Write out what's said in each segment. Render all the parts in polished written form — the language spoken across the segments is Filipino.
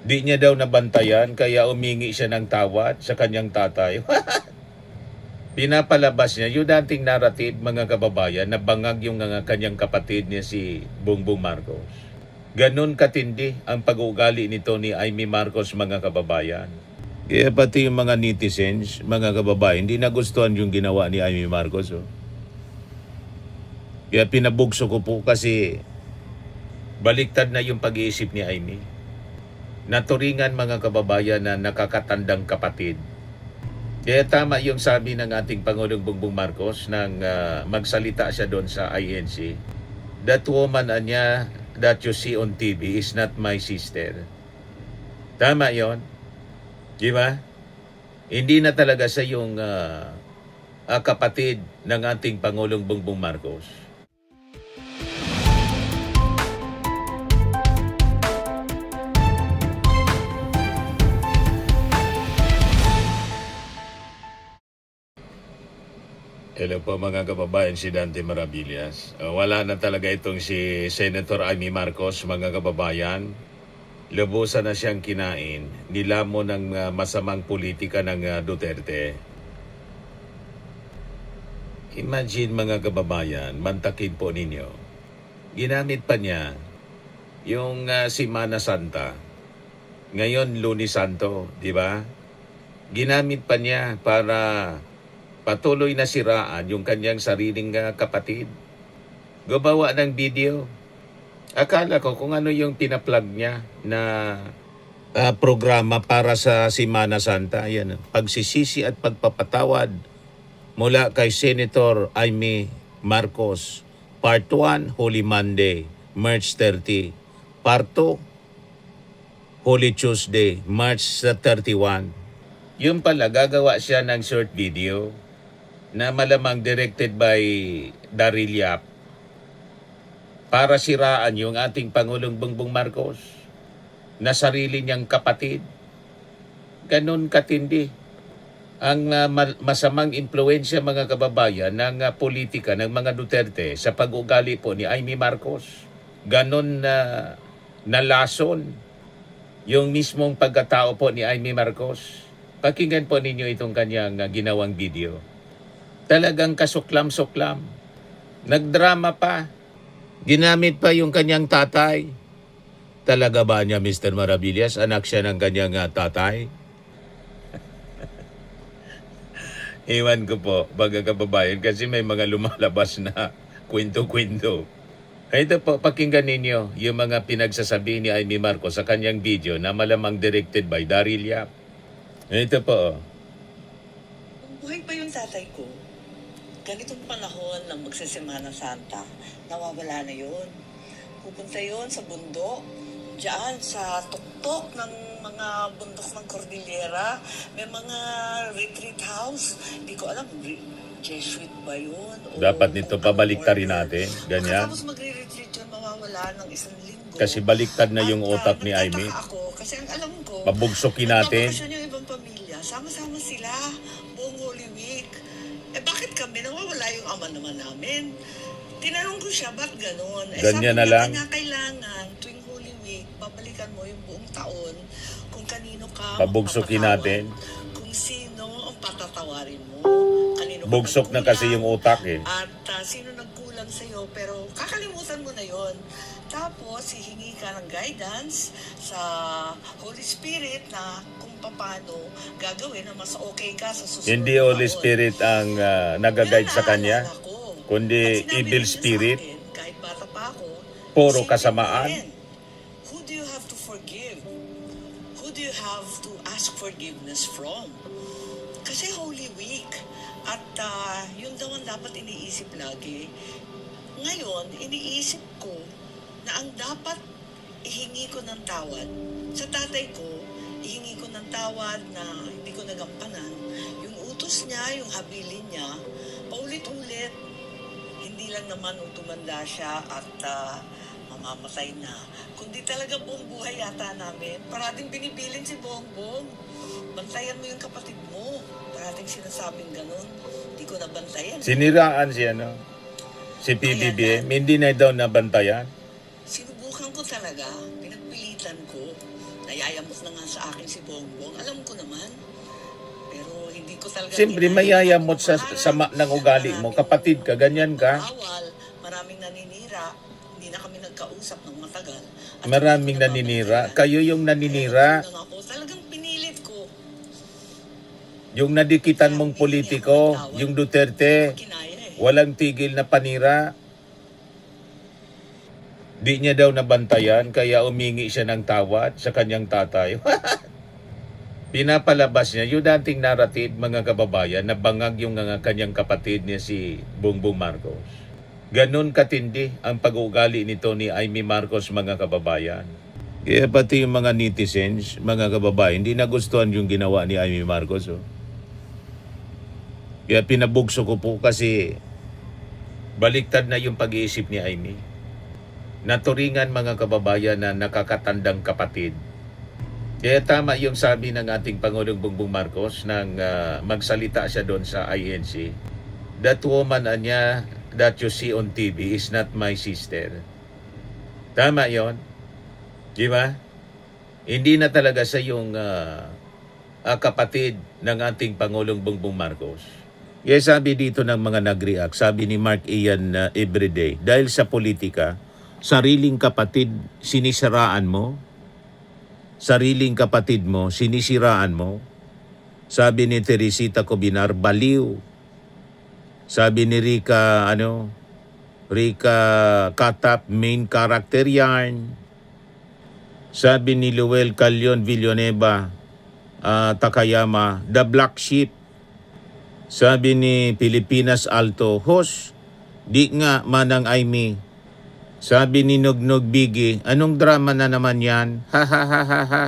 Di niya daw nabantayan kaya umingi siya ng tawad sa kanyang tatay. Pinapalabas niya yung dating narrative, mga kababayan, na bangag yung kanyang kapatid niya si Bongbong Marcos. Ganon katindi ang pag-uugali nito ni Amy Marcos, mga kababayan. Kaya pati yung mga netizens, mga kababayan, hindi nagustuhan yung ginawa ni Amy Marcos. Oh. Kaya pinabugso ko po kasi baliktad na yung pag-iisip ni Amy. Naturingan, mga kababayan, na nakakatandang kapatid. Kaya tama yung sabi ng ating Pangulong Bongbong Marcos nang magsalita siya doon sa INC. That woman niya that you see on TV is not my sister. Tama yon, di ba? Hindi na talaga siya yung kapatid ng ating Pangulong Bongbong Marcos. Hello po mga kababayan, si Dante Maravillas. Wala na talaga itong si Senator Amy Marcos, mga kababayan. Lubusan na siyang kinain. Nilamo ng masamang politika ng Duterte. Imagine, mga kababayan, mantakin po ninyo. Ginamit pa niya yung Semana Santa. Ngayon, Lunes Santo, di ba? Ginamit pa niya para patuloy na siraan yung kanyang sariling kapatid. Gumawa ng video. Akala ko kung ano yung pinaplug niya na programa para sa Semana Santa. Yan, pagsisisi at pagpapatawad mula kay Senator Amy Marcos. Part 1, Holy Monday, March 30. Part 2, Holy Tuesday, March 31. Yung pala, gagawa siya ng short video na malamang directed by Daryl Yap para siraan yung ating Pangulong Bongbong Marcos na sarili niyang kapatid. Ganon katindi ang masamang impluensya, mga kababayan, ng politika ng mga Duterte sa pag-ugali po ni Amy Marcos. Ganon nalason yung mismong pagkatao po ni Amy Marcos. Pakinggan po ninyo itong kanyang ginawang video. Talagang kasuklam-suklam. Nagdrama pa. Ginamit pa yung kanyang tatay. Talaga ba niya, Mr. Maravillas? Anak siya ng kanyang tatay? Iwan ko po, mga kababayan, kasi may mga lumalabas na kwento-kwento. Ito po, pakinggan ninyo yung mga pinagsasabi ni Amy Marcos sa kanyang video na malamang directed by Daryl Yap. Ito po. Buhay pa yung tatay ko. Ganitong panahon ng magsisemana Santa, nawawala na yun. Pupunta yun sa bundok, diyan sa tuktok ng mga bundok ng Cordillera. May mga retreat house. Hindi ko alam, Jesuit ba yun? Dapat nito pabaliktarin natin. Ganyan. Tapos magre-retreat yun, mawawala ng 1 linggo. Kasi baliktad na yung utak ni Amy. Ako, kasi ang alam ko, Pabugsokin natin. nagbabakasyon yung ibang pamilya, sama-sama sila buong Holy Week. Bakit kami? Nawawala yung ama naman namin. Tinanong ko siya, ba't ganon? Ganyan na sabi lang. niya, kailangan tuwing Holy Week, babalikan mo yung buong taon kung kanino ka Pabugsokin magpapatawad, natin. kung sino ang patatawarin mo, kanino ka Bugsok na kasi yung utak eh. at sino nagkulang sa'yo, pero kakalimutan mo na yon. Tapos, hihingi ka ng guidance sa Holy Spirit na kung paano gagawin na mas okay ka sa susunod. Hindi Holy Spirit ang nag-guide sa kanya, kundi evil spirit. Kahit bata pa ako, Puro isipin kasamaan. mo rin, who do you have to forgive? Who do you have to ask forgiveness from? Kasi Holy Week. At yun daw ang dapat iniisip lagi. Ngayon, iniisip ko na ang dapat ihingi ko ng tawad sa tatay ko, ihingi ko ng tawad na hindi ko nagampanan. Yung utos niya, yung habilin niya, paulit-ulit. Hindi lang naman nung tumanda siya at mamamatay na. Kundi talaga buong buhay yata namin. Parating binibilin si Bongbong. Bantayan mo yung kapatid mo. Parating sinasabing ganun. Hindi ko nabantayan. Siniraan siya, no? Si PBBM, hindi na daw nabantayan. Sinubukan ko talaga, pinagpilitan ko na Mayayamos na nga sa akin si Bongbong. Alam ko naman. Pero hindi ko talaga... Siyempre, mayayamot sa sama ng ugali mo. Kapatid ka, ganyan ka. Awal, maraming naninira. Hindi na kami nagkausap ng matagal. At Maraming hindi ko naninira. nababantayan. Kayo yung naninira. Kaya nung ako, talagang pinilit ko. Yung nadikitan mong politiko, yung Duterte, Kinaya eh. walang tigil na panira. Di niya daw nabantayan, kaya umingi siya ng tawad sa kanyang tatay. Pinapalabas niya yung dating narrative, mga kababayan, na bangag yung kanyang kapatid niya si Bongbong Marcos. Ganon katindi ang pag-uugali nito ni Amy Marcos, mga kababayan. Kaya pati yung mga netizens, mga kababayan, hindi nagustuhan yung ginawa ni Amy Marcos. Oh. Kaya pinabugso ko po kasi baliktad na yung pag-iisip ni Amy. Naturingan, mga kababayan, na nakakatandang kapatid. Kaya tama yung sabi ng ating Pangulong Bongbong Marcos nang magsalita siya doon sa INC. That woman niya that you see on TV is not my sister. Tama yon, di ba? Hindi na talaga siya yung kapatid ng ating Pangulong Bongbong Marcos. Kaya sabi dito ng mga nag-react, sabi ni Mark Ian everyday, dahil sa politika, sariling kapatid sinisiraan mo, sariling kapatid mo sinisiraan mo. Sabi ni Teresita Cobinar, baliw. Sabi ni Rica Katap, main character yarn. Sabi ni Luel Calyon Villanueva Takayama, the black sheep. Sabi ni Pilipinas Alto, host, di nga manang Amy. Sabi ni Nugnog Biggie, anong drama na naman yan? Ha ha ha ha ha.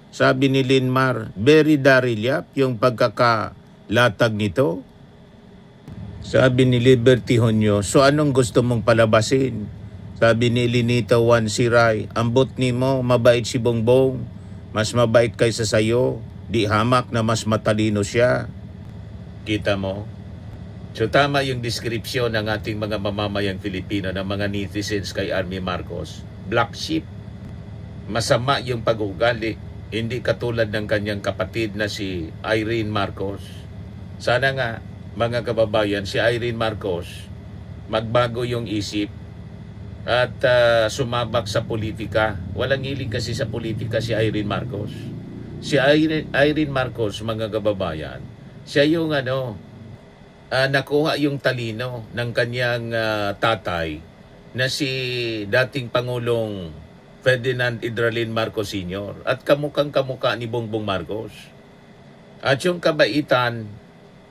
Sabi ni Linmar, very darilyap yung pagkakalatag nito. Sabi ni Liberty Honyo, so anong gusto mong palabasin? Sabi ni Linita Juan Siray, ambot ni mo, mabait si Bongbong. Mas mabait kaysa sayo. Di hamak na mas matalino siya. Kita mo? So tama yung description ng ating mga mamamayang Filipino, ng mga netizens kay Amy Marcos. Black sheep. Masama yung pag-ugali. Hindi katulad ng kanyang kapatid na si Irene Marcos. Sana nga, mga kababayan, si Irene Marcos magbago yung isip at sumabak sa politika. Walang hilig kasi sa politika si Irene Marcos. Si Irene Marcos, mga kababayan, siya yung nakuha yung talino ng kanyang tatay na si dating Pangulong Ferdinand Idralin Marcos Sr. at kamukhang-kamukha ni Bongbong Marcos. At yung kabaitan,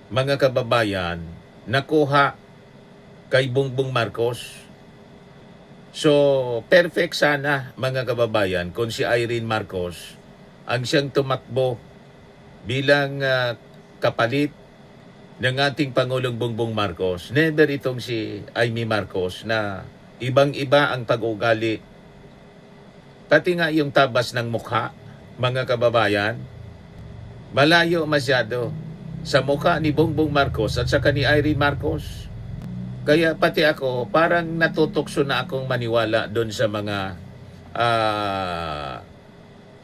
mga kababayan, nakuha kay Bongbong Marcos. So, perfect sana, mga kababayan, kung si Irene Marcos ang siyang tumakbo bilang kapalit ng ating Pangulong Bongbong Marcos. Never itong si Amy Marcos na ibang-iba ang pag-ugali. Pati nga yung tabas ng mukha, mga kababayan, malayo masyado sa mukha ni Bongbong Marcos at saka ni Irene Marcos. Kaya pati ako, parang natutokso na akong maniwala doon sa mga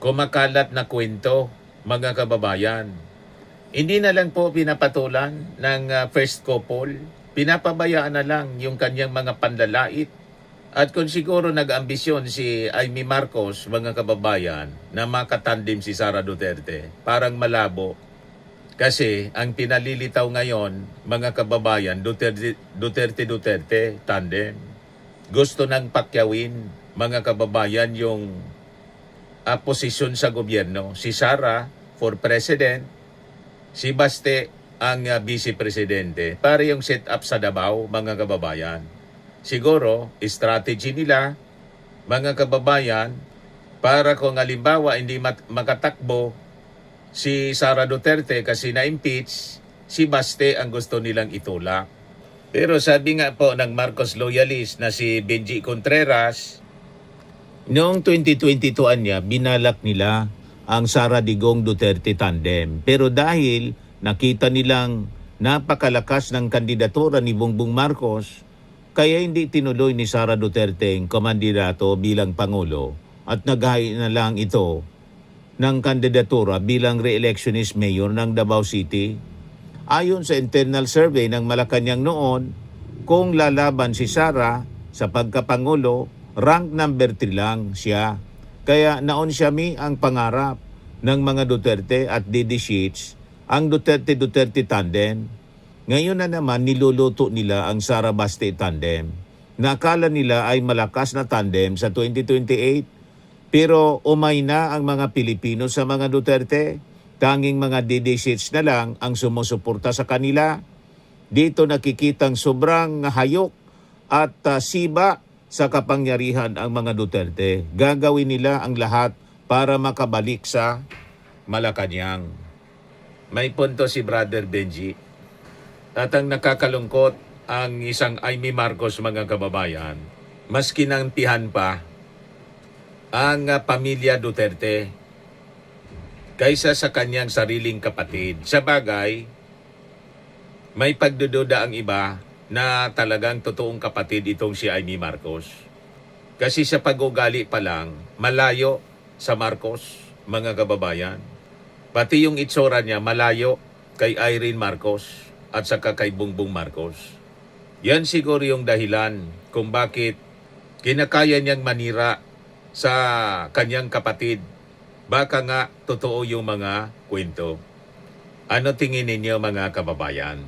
kumakalat na kwento, mga kababayan. Hindi na lang po pinapatulan ng first couple, pinapabayaan na lang yung kanyang mga panlalait. At kung siguro nag-ambisyon si Amy Marcos, mga kababayan, na makatandim si Sara Duterte, parang malabo. Kasi ang pinalilitaw ngayon, mga kababayan, Duterte, tandem. Gusto nang pakyawin, mga kababayan, yung posisyon sa gobyerno. Si Sara for president, si Baste ang vice-presidente para yung set up sa Davao, mga kababayan. Siguro, strategy nila, mga kababayan, para kung halimbawa hindi makatakbo si Sara Duterte kasi na-impeach, si Baste ang gusto nilang itulak. Pero sabi nga po ng Marcos loyalist na si Benji Contreras, noong 2022 niya, binalak nila ang Sara Digong Duterte tandem. Pero dahil nakita nilang napakalakas ng kandidatura ni Bongbong Marcos, kaya hindi tinuloy ni Sara Duterte ang kandidato bilang Pangulo at naghain na lang ito ng kandidatura bilang re-electionist mayor ng Davao City. Ayon sa internal survey ng Malacanang noon, kung lalaban si Sara sa pagkapangulo, rank number 3 lang siya. Kaya naon siya ang pangarap ng mga Duterte at Didi Sheets, ang Duterte-Duterte tandem. Ngayon na naman niluluto nila ang Sara Baste tandem. Nakala nila ay malakas na tandem sa 2028, pero umay na ang mga Pilipino sa mga Duterte. Tanging mga Didi Sheets na lang ang sumusuporta sa kanila. Dito nakikitang sobrang hayok at siba sa kapangyarihan ang mga Duterte. Gagawin nila ang lahat para makabalik sa Malacanang. May punto si Brother Benji. At ang nakakalungkot, ang isang Amy Marcos, mga kababayan, mas kinampihan pa ang pamilya Duterte kaysa sa kanyang sariling kapatid. Sa bagay, may pagdududa ang iba na talagang totoong kapatid itong si Amy Marcos. Kasi sa pag-ugali pa lang, malayo sa Marcos, mga kababayan. Pati yung itsura niya malayo kay Irene Marcos at saka kay Bongbong Marcos. Yan siguro yung dahilan kung bakit kinakaya niyang manira sa kanyang kapatid. Baka nga totoo yung mga kwento. Ano tingin ninyo, mga kababayan?